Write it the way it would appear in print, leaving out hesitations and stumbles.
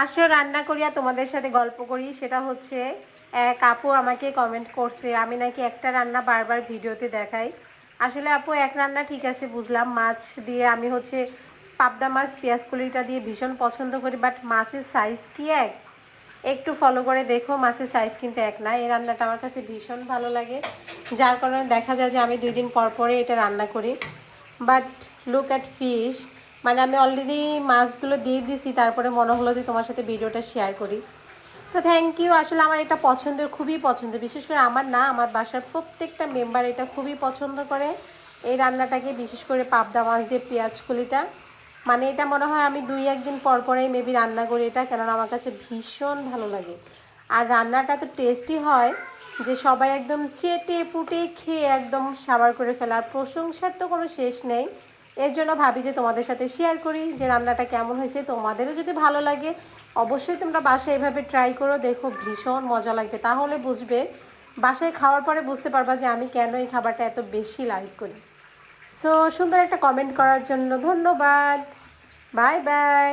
আসো রান্না করি আর তোমাদের সাথে গল্প করি। সেটা হচ্ছে এক আপু আমাকে কমেন্ট করছে আমি নাকি একটা রান্না বারবার ভিডিওতে দেখাই। আসলে আপু এক রান্না ঠিক আছে বুঝলাম, মাছ দিয়ে আমি হচ্ছে পাবদা মাছ পেঁয়াজ কলিটা দিয়ে ভীষণ পছন্দ করি, বাট মাছের সাইজ কি এক? একটু ফলো করে দেখো, মাছের সাইজ কিন্তু এক না। এই রান্নাটা আমার কাছে ভীষণ ভালো লাগে, যার কারণে দেখা যায় যে আমি 2 দিন পর পরে এটা রান্না করি। বাট লুক অ্যাট ফিশ, মানে আমি অলরেডি মাছগুলো দিয়ে দিয়েছি, তারপরে মনে হলো যে তোমার সাথে ভিডিওটা শেয়ার করি। তো থ্যাংক ইউ। আসলে আমার এটা পছন্দের, খুবই পছন্দের, বিশেষ করে আমার না, আমার বাসার প্রত্যেকটা মেম্বার এটা খুবই পছন্দ করে এই রান্নাটাকে, বিশেষ করে পাবদা মাছ দিয়ে পেঁয়াজ কলিটা। মানে এটা মনে হয় আমি 2-1 দিন পর পরেই মেবি রান্না করি এটা, কেননা আমার কাছে ভীষণ ভালো লাগে। আর রান্নাটা তো টেস্টি হয় যে সবাই একদম চেটে পুটে খেয়ে একদম সাবার করে ফেলে, আর প্রশংসার তো কোনো শেষ নেই। এর জন্য ভাবি যে তোমাদের সাথে শেয়ার করি যে রান্নাটা কেমন হয়েছে। তোমাদেরও যদি ভালো লাগে অবশ্যই তোমরা বাসায় এভাবে ট্রাই করো, দেখো ভীষণ মজা লাগবে। তাহলে বুঝবে, বাসায় খাওয়ার পরে বুঝতে পারবা যে আমি কেন এই খাবারটা এত বেশি লাইক করি। সো সুন্দর একটা কমেন্ট করার জন্য ধন্যবাদ। Bye bye.